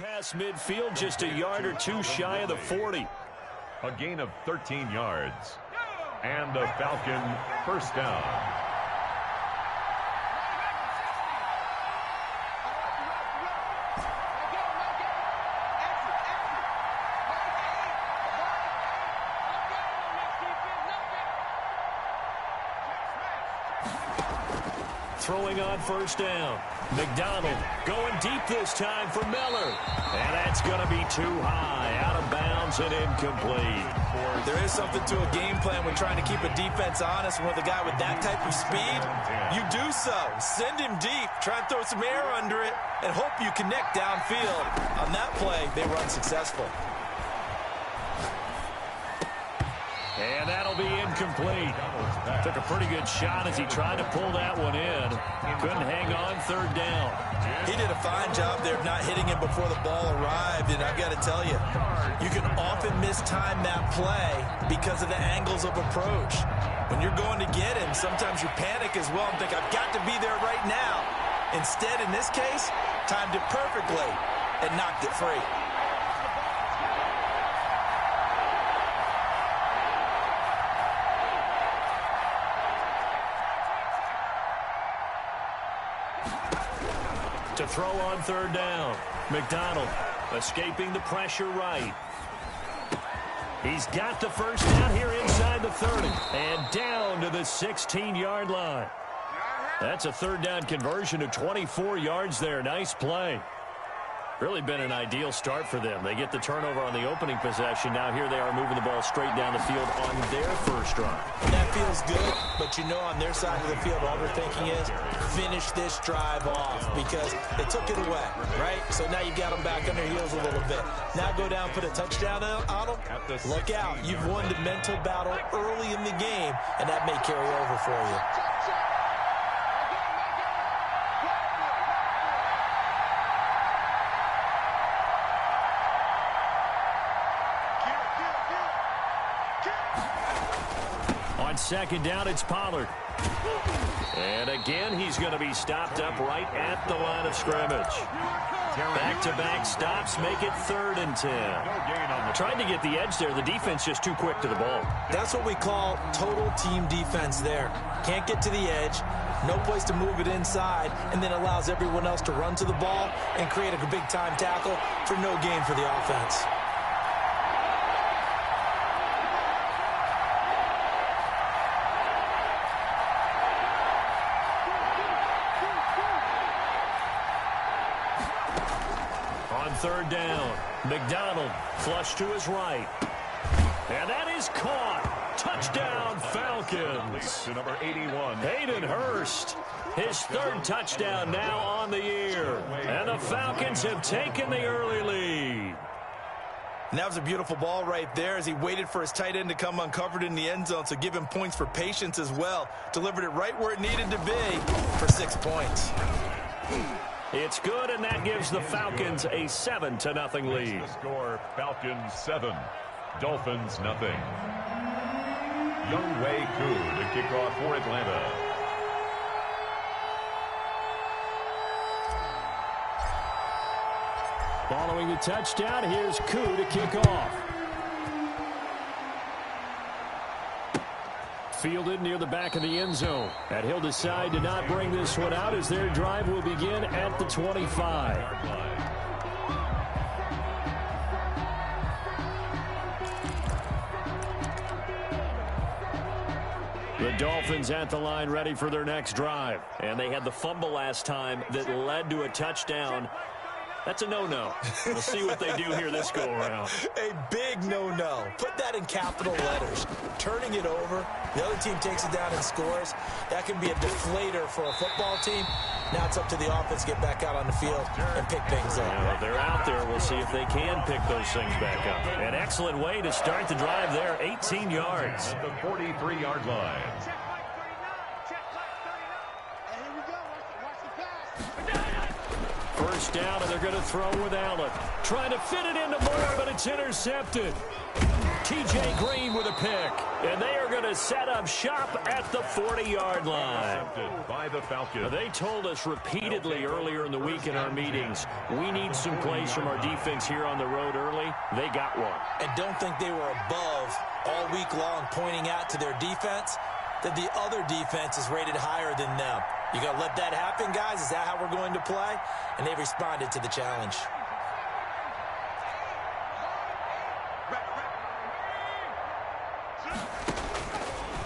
past midfield, just a yard or two shy of the 40. A gain of 13 yards. And a Falcon first down. Throwing on first down. McDonald going deep this time for Miller. And that's going to be too high. Out of bounds and incomplete. There is something to a game plan when trying to keep a defense honest. With a guy with that type of speed, you do so. Send him deep. Try and throw some air under it and hope you connect downfield. On that play, they were unsuccessful. And that'll be incomplete. Took a pretty good shot as he tried to pull that one in. Couldn't hang on third down. He did a fine job there of not hitting him before the ball arrived. And I've got to tell you, you can often mistime that play because of the angles of approach. When you're going to get him, sometimes you panic as well and think, I've got to be there right now. Instead, in this case, timed it perfectly and knocked it free. To throw on third down. McDonald escaping the pressure right. He's got the first down here inside the 30. And down to the 16-yard line. That's a third down conversion to 24 yards there. Nice play. Really been an ideal start for them. They get the turnover on the opening possession. Now here they are moving the ball straight down the field on their first drive. That feels good, but you know on their side of the field all they're thinking is finish this drive off because they took it away, right? So now you've got them back on their heels a little bit. Now go down, put a touchdown on them. Look out. You've won the mental battle early in the game, and that may carry over for you. Second down, it's Pollard. And again, he's going to be stopped up right at the line of scrimmage. Back-to-back stops make it 3rd and 10. Tried to get the edge there. The defense just too quick to the ball. That's what we call total team defense there. Can't get to the edge, no place to move it inside, and then allows everyone else to run to the ball and create a big-time tackle for no gain for the offense. Third down. McDonald flush to his right. And that is caught. Touchdown, Falcons. To number 81. Hayden Hurst. His 3rd touchdown now on the year. And the Falcons have taken the early lead. And that was a beautiful ball right there as he waited for his tight end to come uncovered in the end zone, so give him points for patience as well. Delivered it right where it needed to be for 6 points. It's good, and that gives the Falcons a 7-0 lead. The score, Falcons 7, Dolphins nothing. Younghoe Koo to kick off for Atlanta. Following the touchdown, here's Koo to kick off. Fielded near the back of the end zone. And he'll decide to not bring this one out as their drive will begin at the 25. The Dolphins at the line ready for their next drive. And they had the fumble last time that led to a touchdown. That's a no-no. We'll see what they do here this go-around. A big no-no. Put that in capital letters. Turning it over, the other team takes it down and scores. That can be a deflator for a football team. Now it's up to the offense to get back out on the field and pick things up. Yeah, they're out there. We'll see if they can pick those things back up. An excellent way to start the drive there, 18 yards. At the 43-yard line. First down, and they're going to throw with Allen. Trying to fit it into Moore, but it's intercepted. T.J. Green with a pick. And they are going to set up shop at the 40-yard line. By the Falcons. They told us repeatedly earlier in the week in our meetings, we need some plays from our defense here on the road early. They got one. And don't think they were above all week long pointing out to their defense that the other defense is rated higher than them. You got to let that happen, guys? Is that how we're going to play? And they responded to the challenge.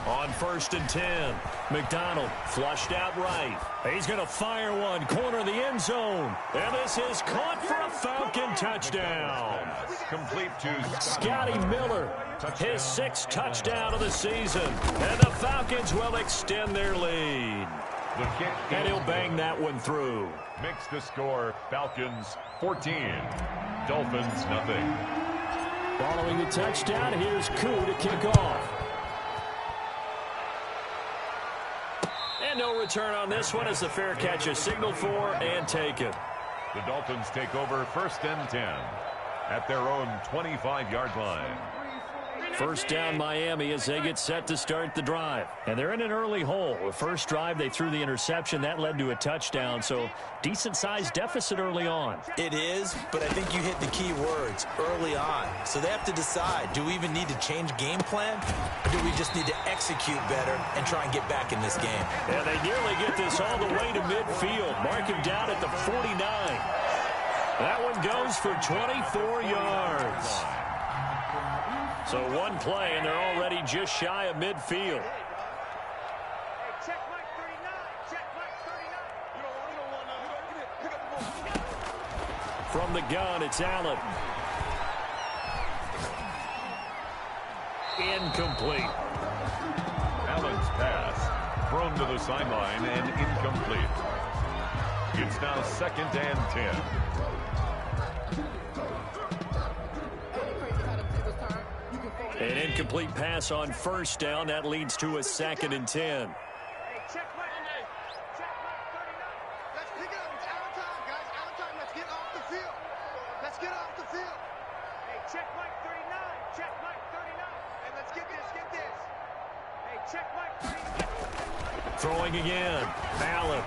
On 1st and 10, McDonald flushed out right. He's going to fire one, corner the end zone. And this is caught for a Falcon touchdown. Complete to Scotty Miller, his 6th touchdown of the season. And the Falcons will extend their lead. The kick. And he'll bang that one through. Makes the score Falcons 14. Dolphins nothing. Following the touchdown, here's Koo to kick off. And no return on this one as the fair catch is signaled for and taken. The Dolphins take over 1st and 10 at their own 25-yard line. First down Miami as they get set to start the drive. And they're in an early hole. The first drive they threw the interception. That led to a touchdown. So decent-sized deficit early on. It is, but I think you hit the key words, early on. So they have to decide, do we even need to change game plan? Or do we just need to execute better and try and get back in this game? And they nearly get this all the way to midfield. Mark him down at the 49. That one goes for 24 yards. So one play, and they're already just shy of midfield. From the gun, it's Allen. Incomplete. Allen's pass thrown to the sideline and incomplete. It's now 2nd and 10. An incomplete pass on 1st down. That leads to a 2nd and 10. Throwing again. Allen.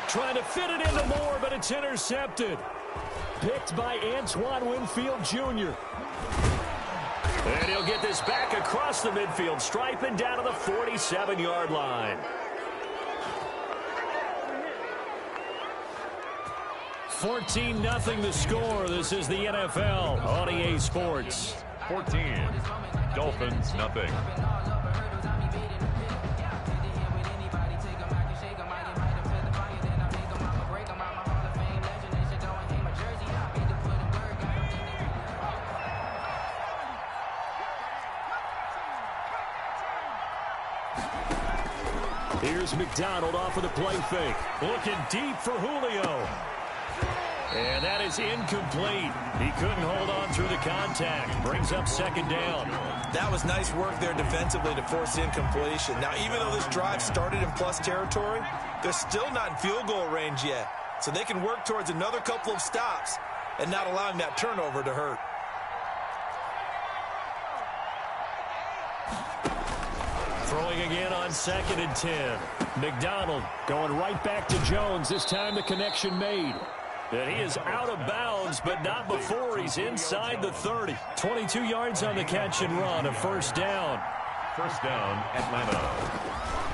Trying to fit it into Moore, but it's intercepted. Picked by Antoine Winfield Jr. And he'll get this back across the midfield stripe and down to the 47-yard line. 14-0 the score. This is the NFL on EA Sports. 14. Dolphins nothing. Here's McDonald off of the play fake. Looking deep for Julio. And that is incomplete. He couldn't hold on through the contact. Brings up 2nd down. That was nice work there defensively to force incompletion. Now, even though this drive started in plus territory, they're still not in field goal range yet. So they can work towards another couple of stops and not allowing that turnover to hurt. Throwing again on 2nd and 10. McDonald going right back to Jones. This time the connection made. And he is out of bounds, but not before he's inside the 30. 22 yards on the catch and run, a 1st down. 1st down, Atlanta.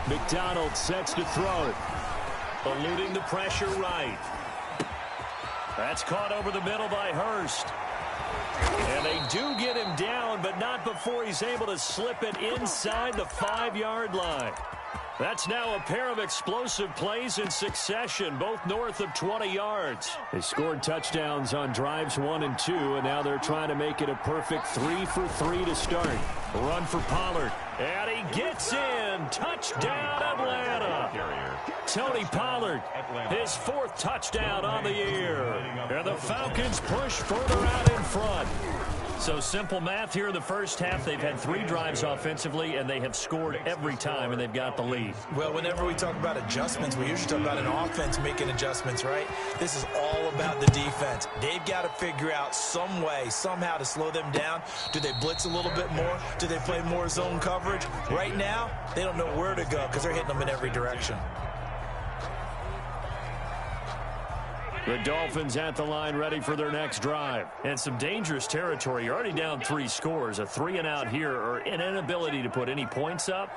McDonald sets to throw. Eluding the pressure right. That's caught over the middle by Hurst. And they do get him down, but not before he's able to slip it inside the 5-yard line. That's now a pair of explosive plays in succession, both north of 20 yards. They scored touchdowns on drives 1 and 2, and now they're trying to make it a perfect 3 for 3 to start. Run for Pollard, and he gets in. Touchdown, Atlanta. Tony Pollard, his 4th touchdown on the year. And the Falcons push further out in front. So simple math here in the first half. They've had 3 drives offensively, and they have scored every time, and they've got the lead. Well, whenever we talk about adjustments, we usually talk about an offense making adjustments, right? This is all about the defense. They've got to figure out some way, somehow to slow them down. Do they blitz a little bit more? Do they play more zone coverage? Right now, they don't know where to go because they're hitting them in every direction. The Dolphins at the line ready for their next drive. And some dangerous territory. You're already down 3 scores. A 3-and-out here or an inability to put any points up.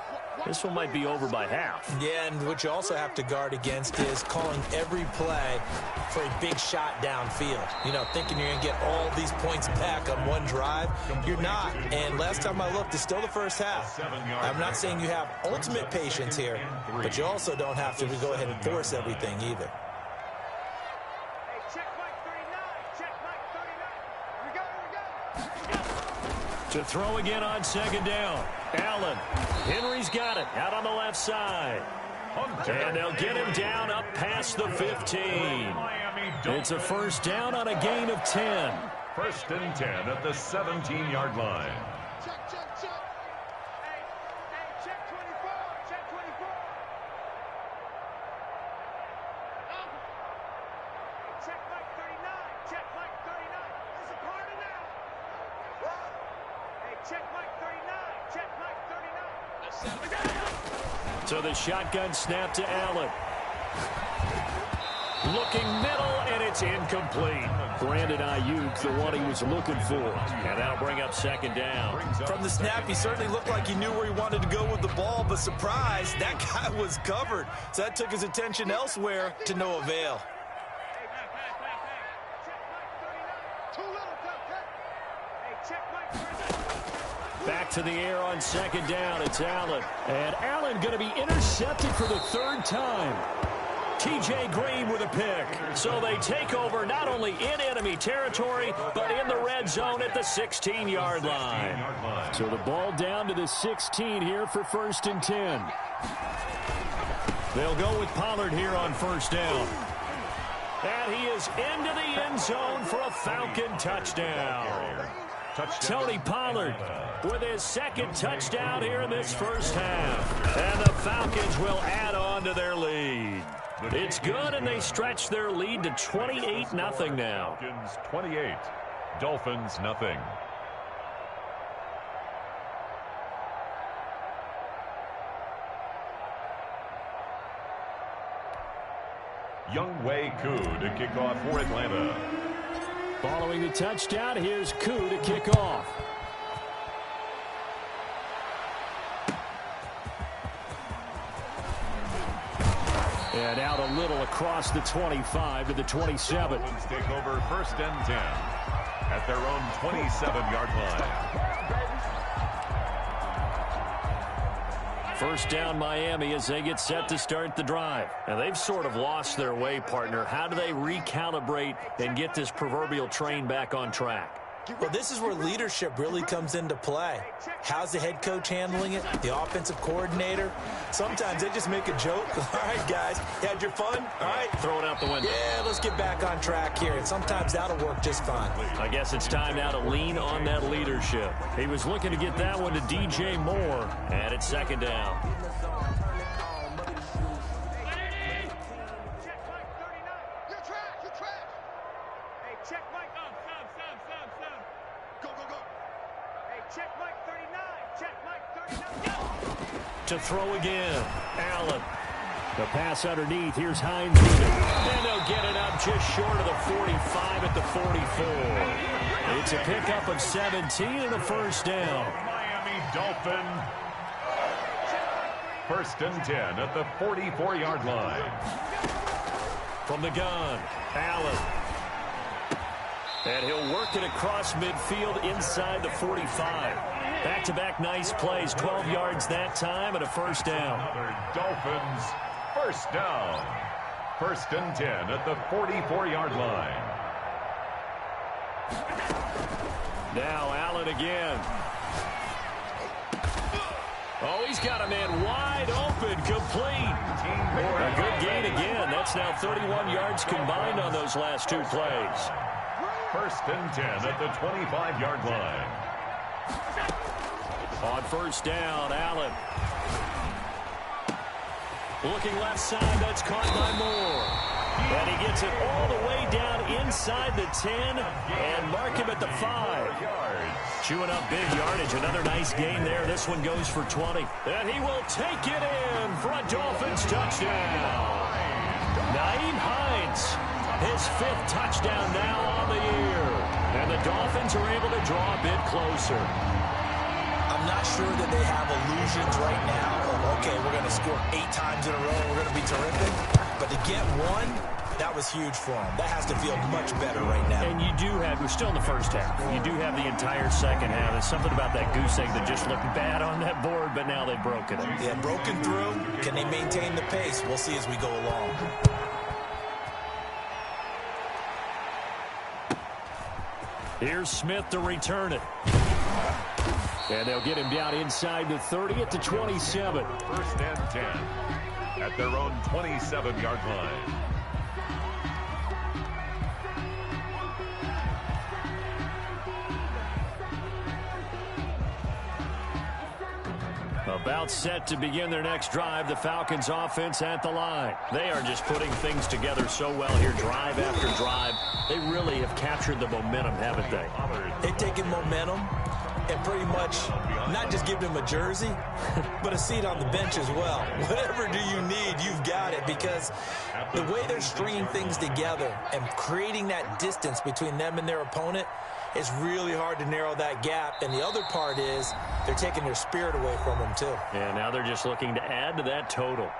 This one might be over by half. Yeah, and what you also have to guard against is calling every play for a big shot downfield. You know, thinking you're going to get all these points back on one drive. You're not. And last time I looked, it's still the first half. I'm not saying you have ultimate patience here, but you also don't have to go ahead and force everything either. To throw again on 2nd down. Allen. Henry's got it. Out on the left side. And they'll get him down up past the 15. It's a first down on a gain of 10. 1st and 10 at the 17-yard line. So the shotgun snap to Allen. Looking middle, and it's incomplete. Brandon Ayuk, the one he was looking for. And that'll bring up 2nd down. From the snap, he certainly looked like he knew where he wanted to go with the ball, but surprise, that guy was covered. So that took his attention elsewhere to no avail. Back to the air on 2nd down. It's Allen. And Allen going to be intercepted for the 3rd time. T.J. Green with a pick. So they take over not only in enemy territory, but in the red zone at the 16-yard line. So the ball down to the 16 here for 1st and 10. They'll go with Pollard here on 1st down. And he is into the end zone for a Falcon touchdown. Tony Pollard with his 2nd touchdown here in this first half. And the Falcons will add on to their lead. It's good, and they stretch their lead to 28-0 now. Falcons 28, Dolphins nothing. Younghoe Koo to kick off for Atlanta. Following the touchdown, here's Koo to kick off. And out a little across the 25 to the 27. Dolphins take over 1st and 10 at their own 27-yard line. 1st down Miami as they get set to start the drive. And they've sort of lost their way, partner. How do they recalibrate and get this proverbial train back on track? Well, this is where leadership really comes into play. How's the head coach handling it? The offensive coordinator? Sometimes they just make a joke. All right, guys, you had your fun? All right. Throw it out the window. Yeah, let's get back on track here. And sometimes that'll work just fine. I guess it's time now to lean on that leadership. He was looking to get that one to DJ Moore. And it's 2nd down. To throw again. Allen. The pass underneath. Here's Hines with it. And they'll get it up just short of the 45 at the 44. It's a pickup of 17 and a 1st down. Miami Dolphin. 1st and 10 at the 44-yard line. From the gun, Allen. And he'll work it across midfield inside the 45. Back-to-back nice plays, 12 yards that time and a 1st down. Another Dolphins 1st down. 1st and 10 at the 44-yard line. Now Allen again. Oh, he's got a man wide open, complete. A good gain again. That's now 31 yards combined on those last 2 plays. First and 10 at the 25-yard line. On first down, Allen. Looking left side, that's caught by Moore. And he gets it all the way down inside the 10 and mark him at the 5. Chewing up big yardage. Another nice gain there. This one goes for 20. And he will take it in for a Dolphins touchdown. Nyheim Hines, his 5th touchdown now on the year. And the Dolphins are able to draw a bit closer. I'm not sure that they have illusions right now of, okay, we're going to score 8 times in a row and we're going to be terrific. But to get one, that was huge for them. That has to feel much better right now. And you do have, we're still in the first half. You do have the entire second half. There's something about that goose egg that just looked bad on that board, but now they've broken it. Yeah, broken through. Can they maintain the pace? We'll see as we go along. Here's Smith to return it. And they'll get him down inside the 30 at the 27. First and 10 at their own 27-yard line. About set to begin their next drive, the Falcons offense at the line. They are just putting things together so well here, drive after drive. They really have captured the momentum, haven't they? They've taken momentum and pretty much not just give them a jersey, but a seat on the bench as well. Whatever do you need, you've got it, because the way they're stringing things together and creating that distance between them and their opponent, it's really hard to narrow that gap. And the other part is they're taking their spirit away from them, too. And now they're just looking to add to that total.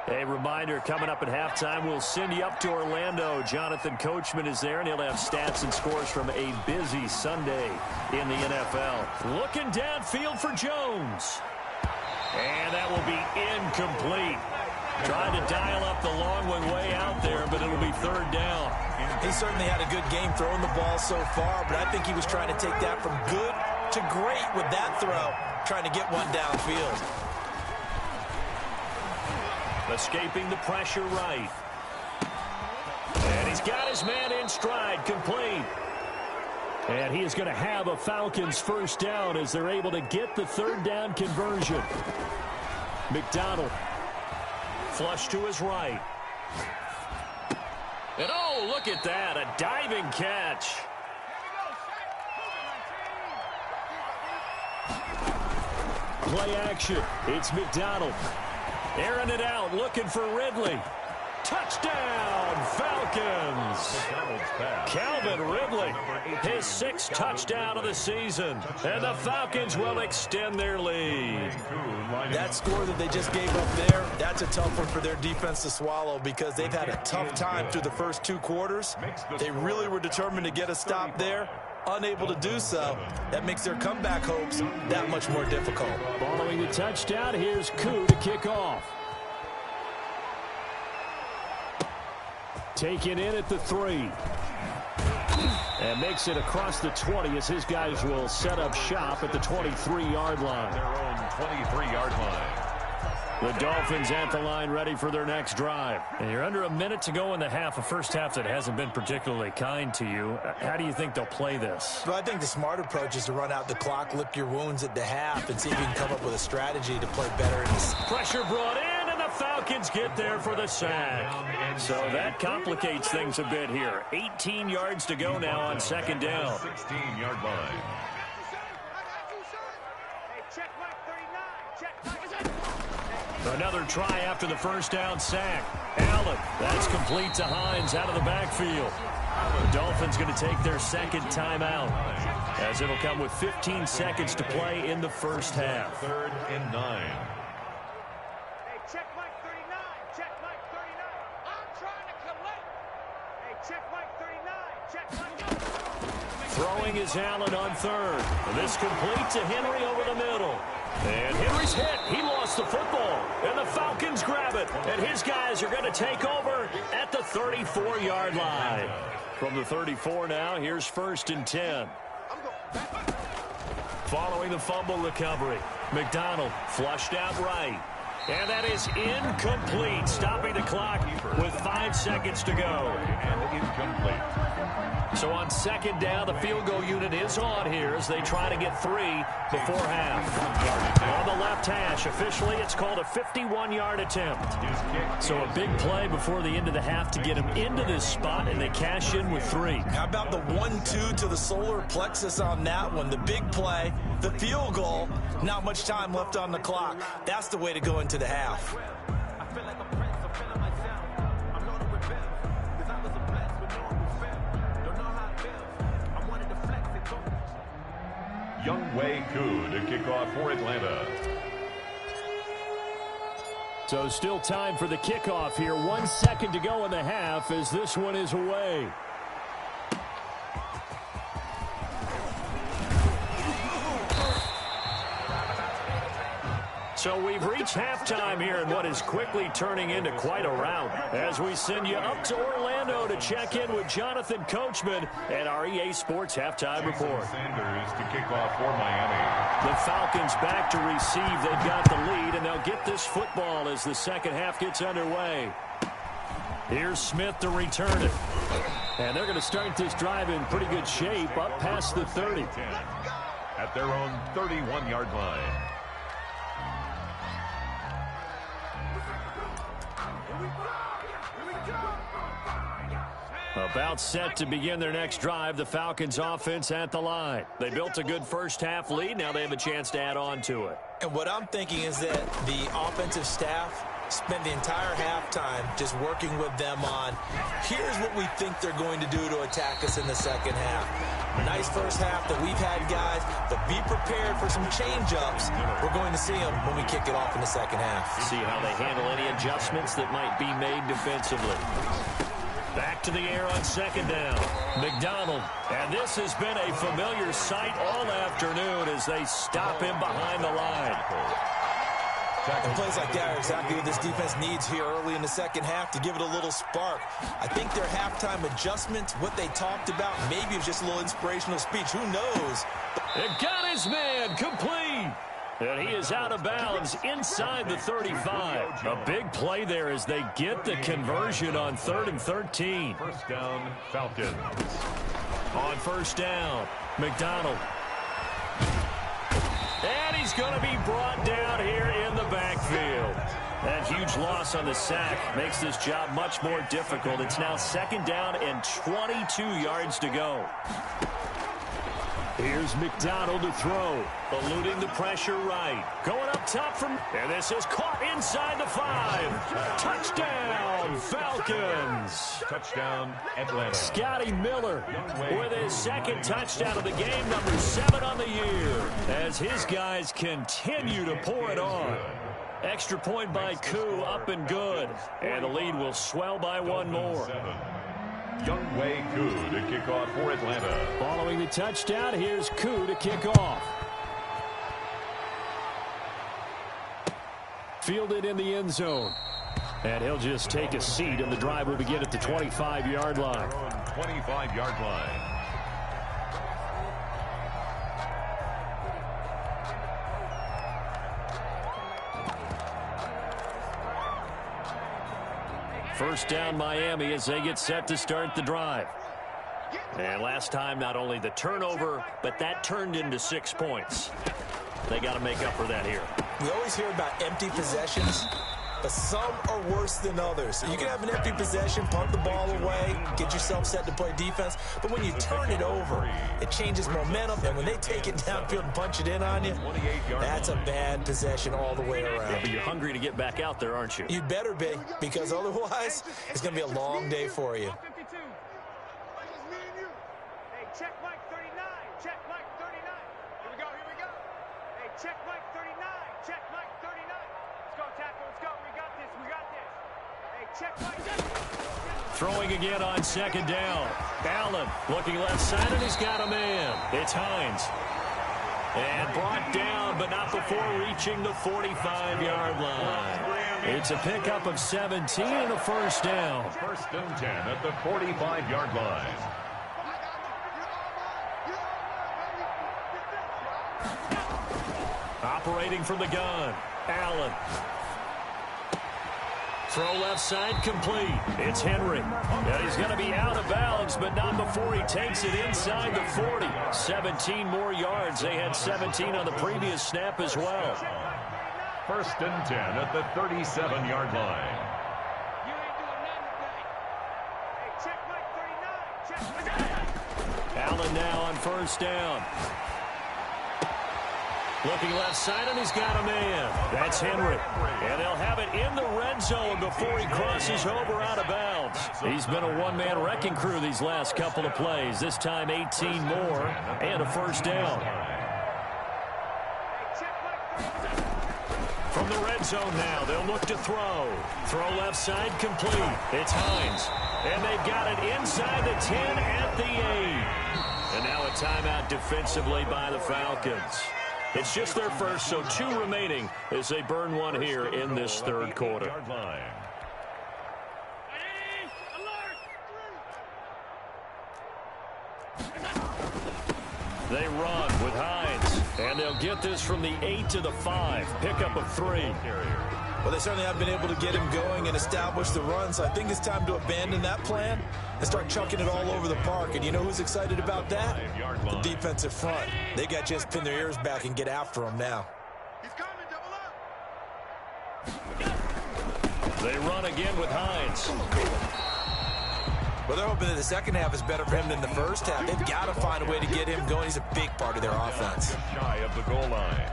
A reminder, coming up at halftime, we'll send you up to Orlando. Jonathan Coachman is there, and he'll have stats and scores from a busy Sunday in the NFL. Looking downfield for Jones. And that will be incomplete. Trying to dial up the long one way out there, but it'll be third down. He certainly had a good game throwing the ball so far, but I think he was trying to take that from good to great with that throw, trying to get one downfield. Escaping the pressure right. And he's got his man in stride, complete. And he is going to have a Falcons first down as they're able to get the third down conversion. McDonald. Flush to his right. And oh, look at that. A diving catch. Play action. It's McDonald. Airing it out, looking for Ridley. Touchdown, Falcons. Calvin Ridley, his 6th touchdown of the season. And the Falcons will extend their lead. That score that they just gave up there, that's a tough one for their defense to swallow, because they've had a tough time through the first 2 quarters. They really were determined to get a stop there. Unable to do so. That makes their comeback hopes that much more difficult. Following the touchdown, here's Koo to kick off. Taken in at the 3. And makes it across the 20 as his guys will set up shop at the 23-yard line. Their own 23-yard line. The Dolphins at the line, ready for their next drive. And you're under a minute to go in the half, a first half that hasn't been particularly kind to you. How do you think they'll play this? Well, I think the smart approach is to run out the clock, lick your wounds at the half, and see if you can come up with a strategy to play better in this. Pressure brought in, and the Falcons get there for the sack. So that complicates things a bit here. 18 yards to go now on second down. 16-yard line. Another try after the first down sack. Allen, that's complete to Hines out of the backfield. The Dolphins going to take their second timeout, as it'll come with 15 seconds to play in the first half. 3rd and 9. Hey, check Mike 39. Check Mike 39. I'm trying to collect. Hey, check Mike 39. Check Mike. Throwing is Allen on 3rd. This complete to Henry over the middle. And Henry's hit. He lost the football. And the Falcons grab it. And his guys are going to take over at the 34-yard line. From the 34 now, here's 1st and 10. Following the fumble recovery, McDonald flushed out right. And that is incomplete, stopping the clock with 5 seconds to go. And incomplete. So on second down, the field goal unit is on here as they try to get 3 before half. On the left hash, officially it's called a 51-yard attempt. So a big play before the end of the half to get them into this spot, and they cash in with 3. How about the 1-2 to the solar plexus on that one? The big play, the field goal, not much time left on the clock. That's the way to go into the half. Younghoe Koo to kick off for Atlanta. So still time for the kickoff here. 1 second to go in the half as this one is away. So we've reached halftime here in what is quickly turning into quite a rout as we send you up to Orlando to check in with Jonathan Coachman and our EA Sports Halftime Report. Sanders to kick off for Miami. The Falcons back to receive. They've got the lead, and they'll get this football as the second half gets underway. Here's Smith to return it. And they're going to start this drive in pretty good shape up past the 30. At their own 31-yard line. About set to begin their next drive, the Falcons offense at the line. They built a good first half lead. Now they have a chance to add on to it. And what I'm thinking is that the offensive staff spent the entire halftime just working with them on, here's what we think they're going to do to attack us in the second half. Nice first half that we've had, guys, but be prepared for some change-ups. We're going to see them when we kick it off in the second half. See how they handle any adjustments that might be made defensively. Back to the air on second down. McDonald. And this has been a familiar sight all afternoon as they stop him behind the line. And plays like that are exactly what this defense needs here early in the second half to give it a little spark. I think their halftime adjustment, what they talked about, maybe it was just a little inspirational speech. Who knows? It got his man complete. And he is out of bounds inside the 35. A big play there as they get the conversion on 3rd and 13. First down, Falcons. On first down, McDonald. And he's going to be brought down here in the backfield. That huge loss on the sack makes this job much more difficult. It's now second down and 22 yards to go. Here's McDonald to throw. Eluding the pressure right. Going up top from... And this is caught inside the 5. Touchdown, Falcons. Touchdown, Atlanta. Scotty Miller with his second touchdown of the game, number 7 on the year, as his guys continue to pour it on. Extra point by Koo, up and good. And the lead will swell by one more. Younghoe Koo to kick off for Atlanta. Following the touchdown, here's Koo to kick off. Fielded in the end zone. And he'll just take a seat, and the drive will begin at the 25-yard line. 25-yard line. First down, Miami, as they get set to start the drive. And last time, not only the turnover, but that turned into 6 points. They got to make up for that here. We always hear about empty possessions, but some are worse than others. You can have an empty possession, pump the ball away, get yourself set to play defense, but when you turn it over, it changes momentum, and when they take it downfield and punch it in on you, that's a bad possession all the way around. Yeah, but you're hungry to get back out there, aren't you? You'd better be, because otherwise, it's going to be a long day for you. Hey, check Mike 39. Check Mike 39. Here we go. Here we go. Hey, check Mike 39. Check Mike 39. Let's go, tackle. Let's go. We got this. We got this. Hey, check Mike. Throwing again on second down. Allen looking left side, and he's got a man. It's Hines. And brought down, but not before reaching the 45-yard line. It's a pickup of 17 and a first down. First and 10 at the 45-yard line. Operating from the gun, Allen. Throw left side complete. It's Henry. And he's going to be out of bounds, but not before he takes it inside the 40. 17 more yards. They had 17 on the previous snap as well. 1st and 10 at the 37-yard line. You ain't doing nothing today. Hey, check Mike 39. Check. Allen now on 1st down. Looking left side, and he's got a man. That's Henry. And they'll have it in the red zone before he crosses over out of bounds. He's been a one-man wrecking crew these last couple of plays. This time 18 more and a 1st down. From the red zone now, they'll look to throw. Throw left side complete. It's Hines. And they've got it inside the 10 at the 8. And now a timeout defensively by the Falcons. It's just their first, so 2 remaining as they burn one here in this 3rd quarter. They run with Hines, and they'll get this from the 8 to the 5. Pickup of 3. Well, they certainly have been able to get him going and establish the run, so I think it's time to abandon that plan and start chucking it all over the park. And you know who's excited about that? The defensive front. They got a chance to pin their ears back and get after him now. He's coming, double up. They run again with Hines. Well, they're hoping that the second half is better for him than the first half. They've got to find a way to get him going. He's a big part of their offense. Shy of the goal line.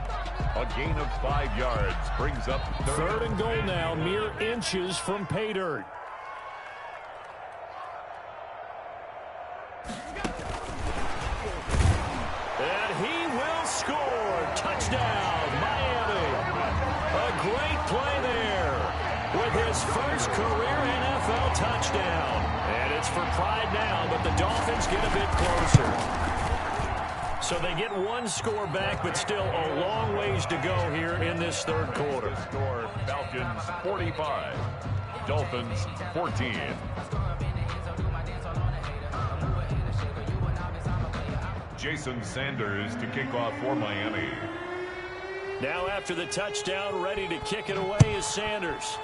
A gain of 5 yards brings up 3rd and goal now, mere inches from pay dirt. And he will score. Touchdown, Miami. A great play there with his first career NFL touchdown. And it's for pride now, but the Dolphins get a bit closer. So they get 1 score back, but still a long ways to go here in this 3rd quarter. Score Falcons 45, Dolphins 14. Jason Sanders to kick off for Miami. Now after the touchdown, ready to kick it away is Sanders.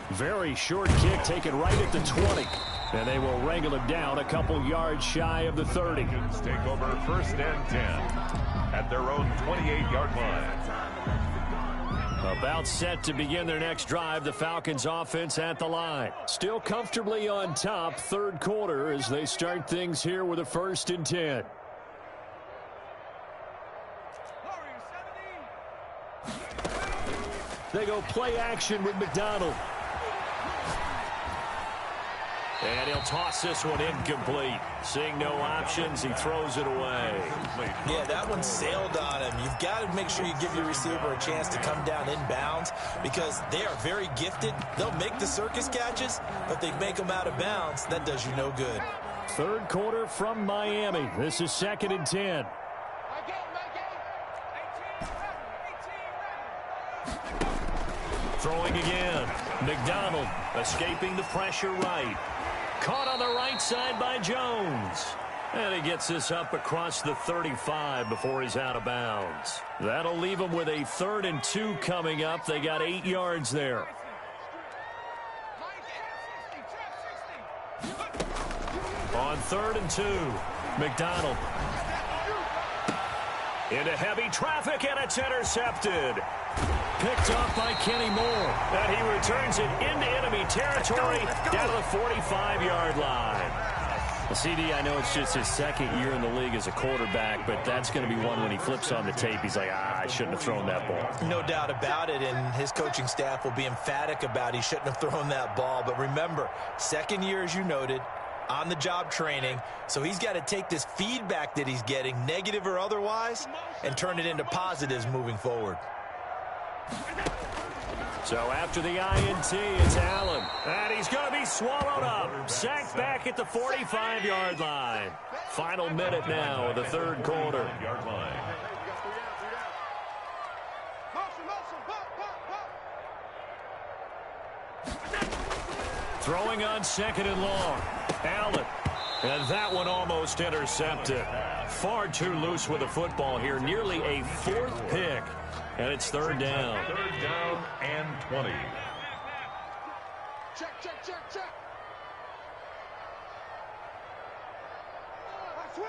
Very short kick taken right at the 20. And they will wrangle him down a couple yards shy of the 30. Falcons take over 1st and 10 at their own 28-yard line. About set to begin their next drive, the Falcons offense at the line. Still comfortably on top, 3rd quarter as they start things here with a 1st and 10. They go play action with McDonald. And he'll toss this one incomplete. Seeing no options, he throws it away. Yeah, that one sailed on him. You've got to make sure you give your receiver a chance to come down inbounds because they are very gifted. They'll make the circus catches, but they make them out of bounds. That does you no good. 3rd quarter from Miami. This is 2nd and 10. Throwing again. McDonald escaping the pressure right. Caught on the right side by Jones. And he gets this up across the 35 before he's out of bounds. That'll leave him with a 3rd and 2 coming up. They got 8 yards there. On 3rd and 2, McDonald. Into heavy traffic, and it's intercepted. Picked off by Kenny Moore. And he returns it into enemy territory down to the 45-yard line. Well, CD, I know it's just his 2nd year in the league as a quarterback, but that's going to be one when he flips on the tape. He's like, I shouldn't have thrown that ball. No doubt about it, and his coaching staff will be emphatic about he shouldn't have thrown that ball. But remember, 2nd year, as you noted, on-the-job training, so he's got to take this feedback that he's getting, negative or otherwise, and turn it into positives moving forward. So after the INT, it's Allen. And he's going to be swallowed up. Sacked back at the 45-yard line. Final minute now of the 3rd quarter. Throwing on 2nd and long. Allen. And that one almost intercepted. Far too loose with the football here. Nearly a 4th pick. And it's third down. Third down and 20. Check. Switch.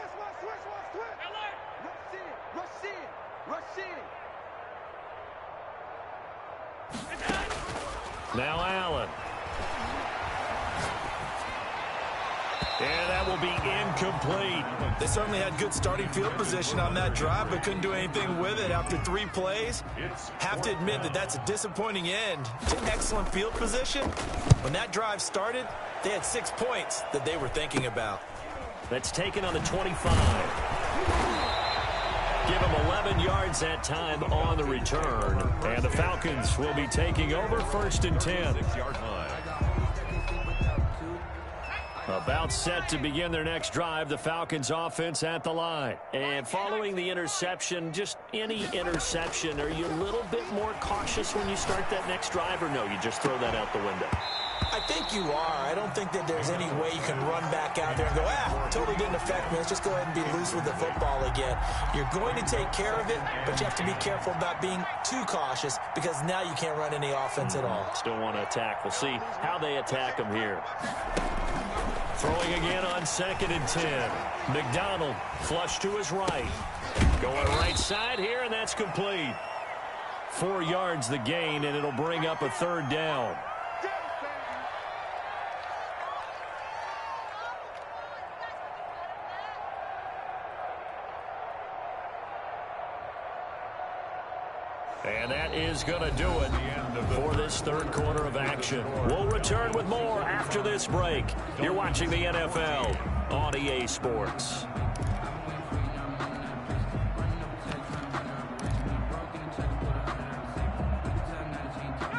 Rush in. Now Allen. And that will be incomplete. They certainly had good starting field position on that drive, but couldn't do anything with it after 3 plays. Have to admit that that's a disappointing end to excellent field position. When that drive started, they had 6 points that they were thinking about. That's taken on the 25. Give them 11 yards that time on the return. And the Falcons will be taking over first and 10. 6-yard line. About set to begin their next drive, the Falcons offense at the line. And following the interception, just any interception, are you a little bit more cautious when you start that next drive, or no, you just throw that out the window? I think you are. I don't think that there's any way you can run back out there and go, totally didn't affect me. Let's just go ahead and be loose with the football again. You're going to take care of it, but you have to be careful about being too cautious because now you can't run any offense at all. Still want to attack. We'll see how they attack them here. Throwing again on 2nd and 10. McDonald flush to his right. Going right side here, and that's complete. 4 yards the gain, and it'll bring up a third down. And that is going to do it for this third quarter of action. We'll return with more after this break. You're watching the NFL on EA Sports.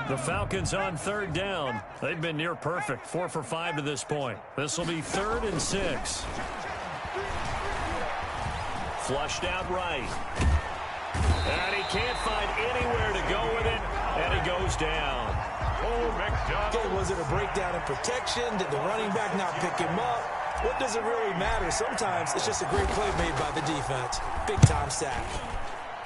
The Falcons on third down. They've been near perfect, 4 for 5 to this point. This will be 3rd and 6. Flushed out right. And he can't find anywhere to go with it, and he goes down. Okay, was it a breakdown in protection? Did the running back not pick him up? What does it really matter? Sometimes it's just a great play made by the defense. Big-time sack.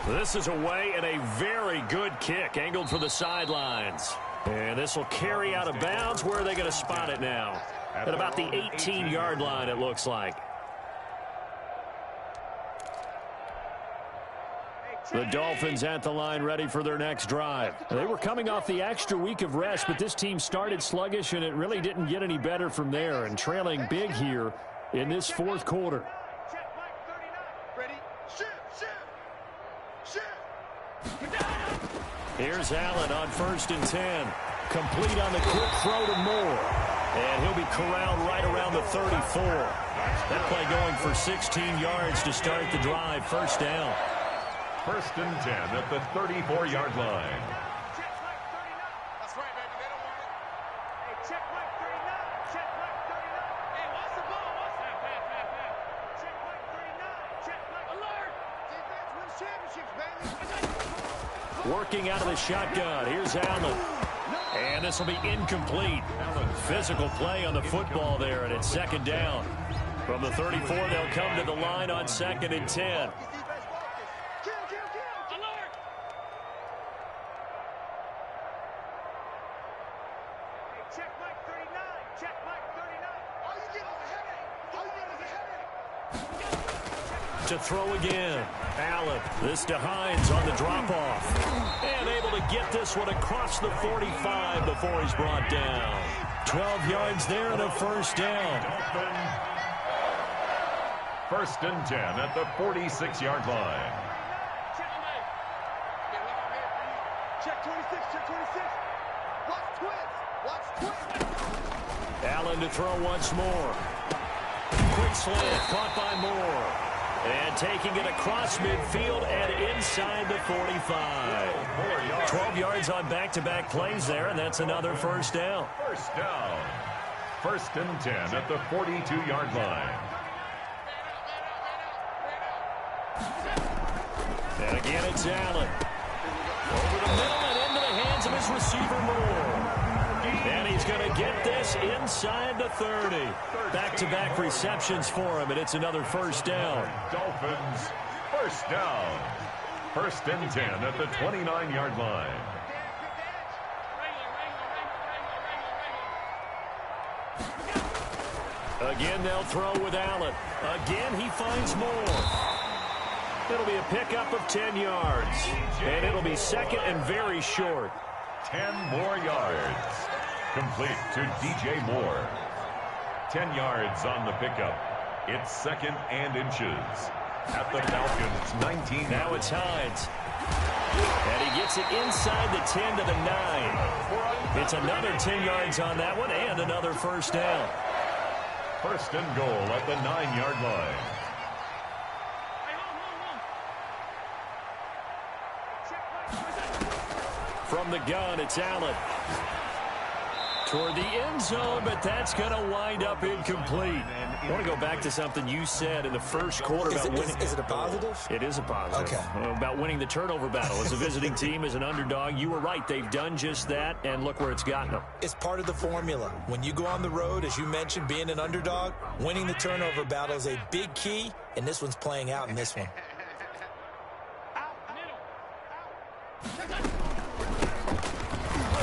This is away and a very good kick, angled for the sidelines. And this will carry out of bounds. Where are they going to spot it now? At about the 18-yard line, it looks like. The Dolphins at the line, ready for their next drive. They were coming off the extra week of rest, but this team started sluggish, and it really didn't get any better from there, and trailing big here in this 4th quarter. Here's Allen on 1st and 10. Complete on the quick throw to Moore. And he'll be corralled right around the 34. That play going for 16 yards to start the drive. First down. 1st and 10 at the 34-yard line. That's right, baby. They don't want it. Hey, check Mike 39. Check Mike 39. Hey, what's the ball? What's that? Check Mike 39. Check Mike. Alert! Defense wins championships, baby. Working out of the shotgun. Here's Allen. And this will be incomplete. Physical play on the football there, and it's 2nd down. From the 34, they'll come to the line on 2nd and 10. To throw again. Allen. This to Hines on the drop-off. And able to get this one across the 45 before he's brought down. 12 yards there and a first down. 1st and 10 at the 46-yard line. Check 26, check 26. Watch twins. Allen to throw once more. Quick slant caught by Moore. And taking it across midfield and inside the 45. 12 yards on back-to-back plays there, and that's another first down. First down. 1st and 10 at the 42-yard line. And again, it's Allen. Over the middle and into the hands of his receiver, Moore. And he's going to get this inside the 30. Back-to-back receptions for him, and it's another first down. Dolphins, first down. First and 10 at the 29-yard line. Again, they'll throw with Allen. Again, he finds more. It'll be a pickup of 10 yards. And it'll be second and very short. 10 more yards. Complete to DJ Moore. 10 yards on the pickup. It's second and inches. At the Falcons, 19. Now it's Hines. And he gets it inside the 10 to the 9. It's another 10 yards on that one and another first down. First and goal at the 9-yard line. From the gun, it's Allen. Toward the end zone, but that's going to wind up incomplete. I want to go back to something you said in the first quarter about winning. Is it a positive? It is a positive. Okay. About winning the turnover battle. As a visiting team, as an underdog, you were right. They've done just that, and look where it's gotten them. It's part of the formula. When you go on the road, as you mentioned, being an underdog, winning the turnover battle is a big key, and this one's playing out in this one.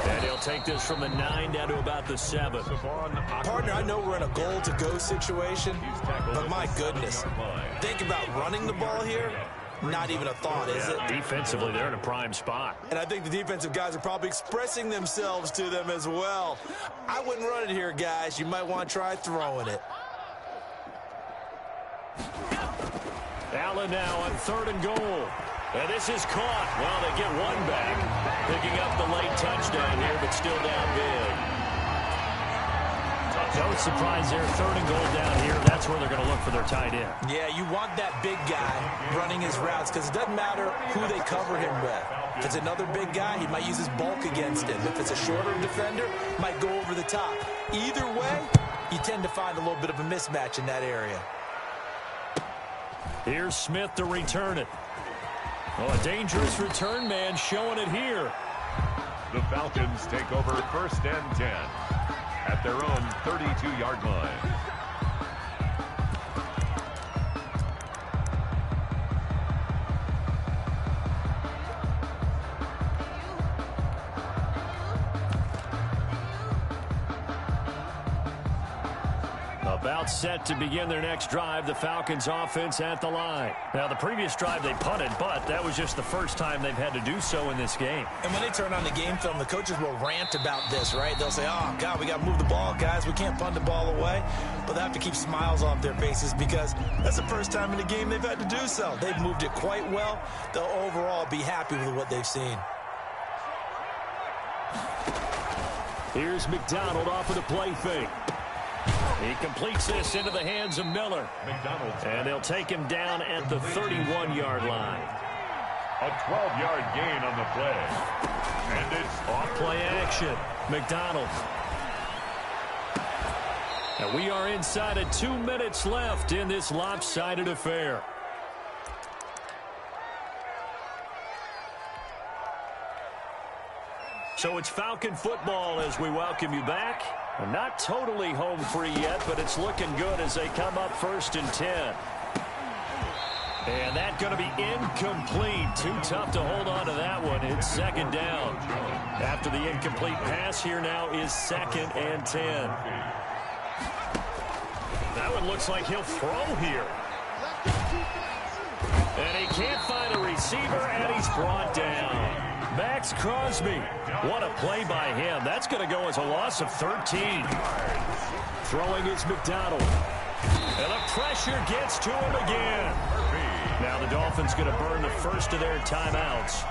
And he'll take this from the 9 down to about the 7. Partner, I know we're in a goal-to-go situation, but my goodness, think about running the ball here. Not even a thought, is it? Defensively, they're in a prime spot. And I think the defensive guys are probably expressing themselves to them as well. I wouldn't run it here, guys. You might want to try throwing it. Allen now on 3rd and goal. And this is caught. Well, they get one back. Picking up the late touchdown here, but still down big. No surprise there. 3rd and goal down here. That's where they're going to look for their tight end. Yeah, you want that big guy running his routes because it doesn't matter who they cover him with. If it's another big guy, he might use his bulk against him. If it's a shorter defender, might go over the top. Either way, you tend to find a little bit of a mismatch in that area. Here's Smith to return it. Oh, a dangerous return man showing it here. The Falcons take over first and 10 at their own 32-yard line. About set to begin their next drive, the Falcons offense at the line. Now, the previous drive they punted, but that was just the first time they've had to do so in this game. And when they turn on the game film, the coaches will rant about this, right? They'll say, oh, God, we got to move the ball, guys. We can't punt the ball away. But they have to keep smiles off their faces because that's the first time in the game they've had to do so. They've moved it quite well. They'll overall be happy with what they've seen. Here's McDonald off of the play fake. He completes this into the hands of Miller. And they'll take him down at the 31-yard line. A 12-yard gain on the play. And it's off play action. McDonald. And we are inside of 2 minutes left in this lopsided affair. So it's Falcon football as we welcome you back. Not totally home free yet, but it's looking good as they come up 1st and 10. And that's going to be incomplete. Too tough to hold on to that one. It's 2nd down. After the incomplete pass, here now is 2nd and 10. That one looks like he'll throw here. And he can't find a receiver, and he's brought down. Max Crosby. What a play by him. That's going to go as a loss of 13. Throwing is McDonald. And the pressure gets to him again. Now the Dolphins going to burn the first of their timeouts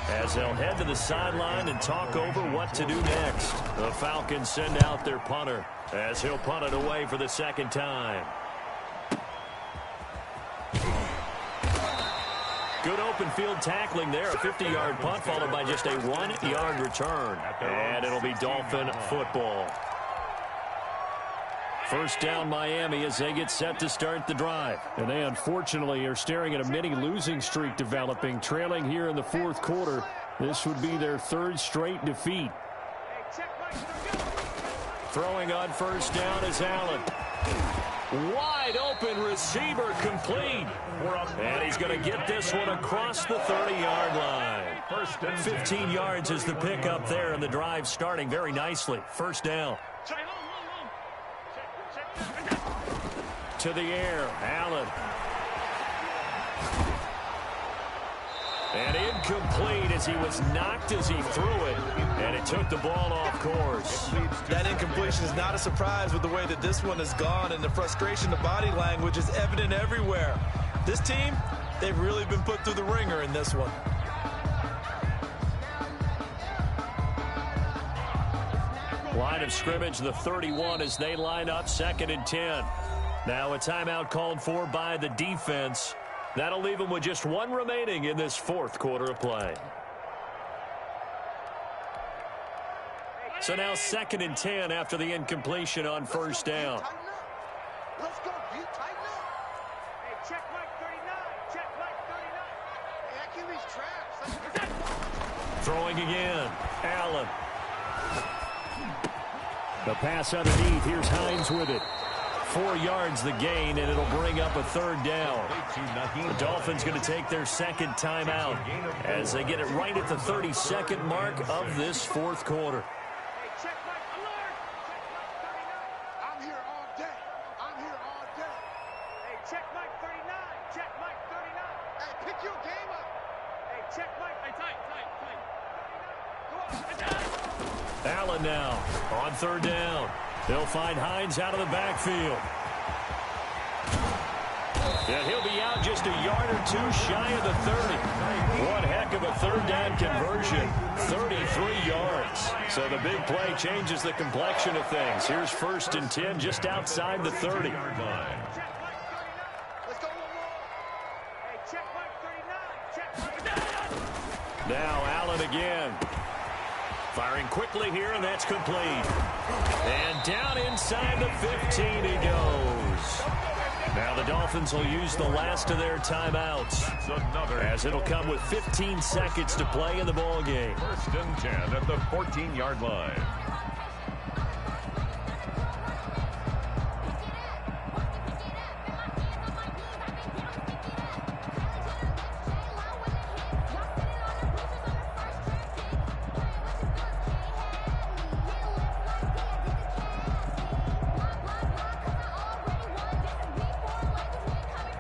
as they'll head to the sideline and talk over what to do next. The Falcons send out their punter as he'll punt it away for the 2nd time. Good open field tackling there. A 50-yard punt followed by just a 1-yard return. And it'll be Dolphin football. First down Miami as they get set to start the drive. And they unfortunately are staring at a mini losing streak developing, trailing here in the 4th quarter. This would be their 3rd straight defeat. Throwing on first down is Allen. Wide open receiver complete. And he's going to get this one across the 30-yard line. 15 yards is the pickup there, and the drive starting very nicely. First down. To the air, Allen. And incomplete as he was knocked as he threw it, and it took the ball off course. That incompletion is not a surprise with the way that this one has gone, and the frustration, the body language is evident everywhere. This team, they've really been put through the ringer in this one. Line of scrimmage, the 31 as they line up, 2nd and 10. Now a timeout called for by the defense. That'll leave them with just one remaining in this 4th quarter of play. So now 2nd and 10 after the incompletion on first down. Let's go, you tighten up. Hey, check Mike 39. Check Mike 39. Hey, Achilles traps. Throwing again. Allen. The pass underneath. Here's Hines with it. 4 yards the gain, and it'll bring up a 3rd down. The Dolphins going to take their 2nd timeout as they get it right at the 32nd mark of this 4th quarter. Hey, check Mike alert. Check Mike 39. I'm here all day. I'm here all day. Hey, check Mike 39. Check Mike 39. Hey, pick your game up. Hey, check Mike. Hey, tight. Go on. Allen now on 3rd down. They'll find Hines out of the backfield. And he'll be out just a yard or two shy of the 30. One heck of a 3rd down conversion. 33 yards. So the big play changes the complexion of things. Here's 1st and 10 just outside the 30. Let's go one more. Hey, check Mike 39. Check Mike 39. Now Allen again. Firing quickly here, and that's complete. And down inside the 15 he goes. Now the Dolphins will use the last of their timeouts, as it'll come with 15 seconds to play in the ball game. 1st and 10 at the 14-yard line.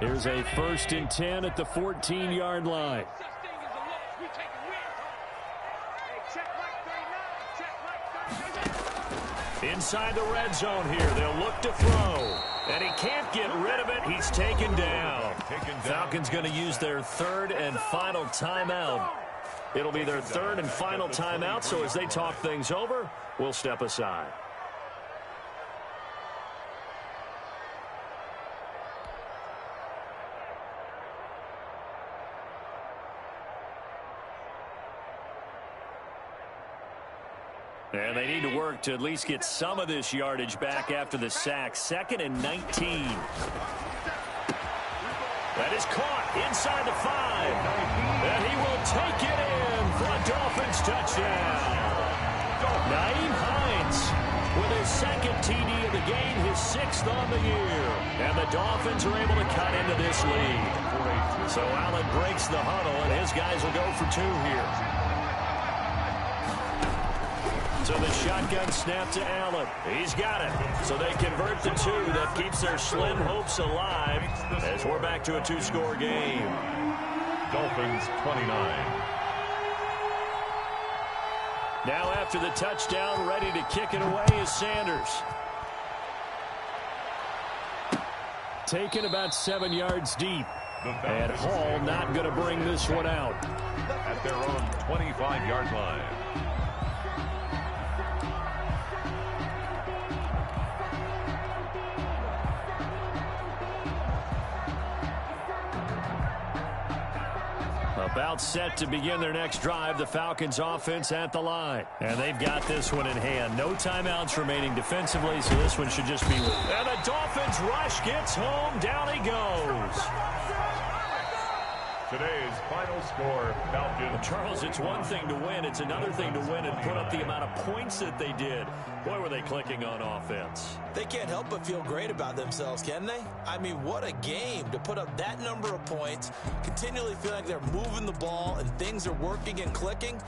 Here's a 1st and 10 at the 14-yard line. Inside the red zone here. They'll look to throw. And he can't get rid of it. He's taken down. Falcons going to use their 3rd and final timeout. It'll be their 3rd and final timeout, so as they talk things over, we'll step aside. And they need to work to at least get some of this yardage back after the sack. 2nd and 19. That is caught inside the 5. And he will take it in for a Dolphins touchdown. Nyheim Hines with his 2nd TD of the game, his 6th on the year. And the Dolphins are able to cut into this lead. So Allen breaks the huddle, and his guys will go for 2 here. So the shotgun snap to Allen. He's got it. So they convert the 2. That keeps their slim hopes alive as we're back to a 2-score game. Dolphins 29. Now after the touchdown, ready to kick it away is Sanders. Taken about 7 yards deep. And Hall not going to bring this one out. At their own 25-yard line. About set to begin their next drive, the Falcons offense at the line. And they've got this one in hand. No timeouts remaining defensively, so this one should just be... And the Dolphins rush gets home. Down he goes. Today's final score, Falcons. Charles, it's one thing to win. It's another thing to win and put up the amount of points that they did. Boy, were they clicking on offense. They can't help but feel great about themselves, can they? I mean, what a game to put up that number of points, continually feel like they're moving the ball and things are working and clicking.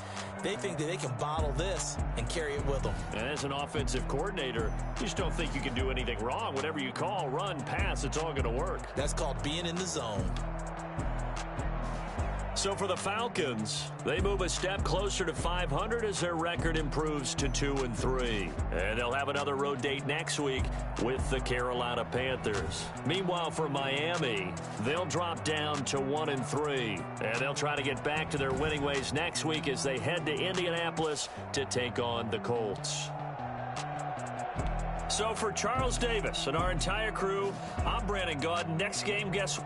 They think that they can bottle this and carry it with them. And as an offensive coordinator, you just don't think you can do anything wrong. Whatever you call, run, pass, it's all going to work. That's called being in the zone. So for the Falcons, they move a step closer to 500 as their record improves to 2-3. And they'll have another road date next week with the Carolina Panthers. Meanwhile, for Miami, they'll drop down to 1-3. And they'll try to get back to their winning ways next week as they head to Indianapolis to take on the Colts. So for Charles Davis and our entire crew, I'm Brandon Gaudin. Next game, guess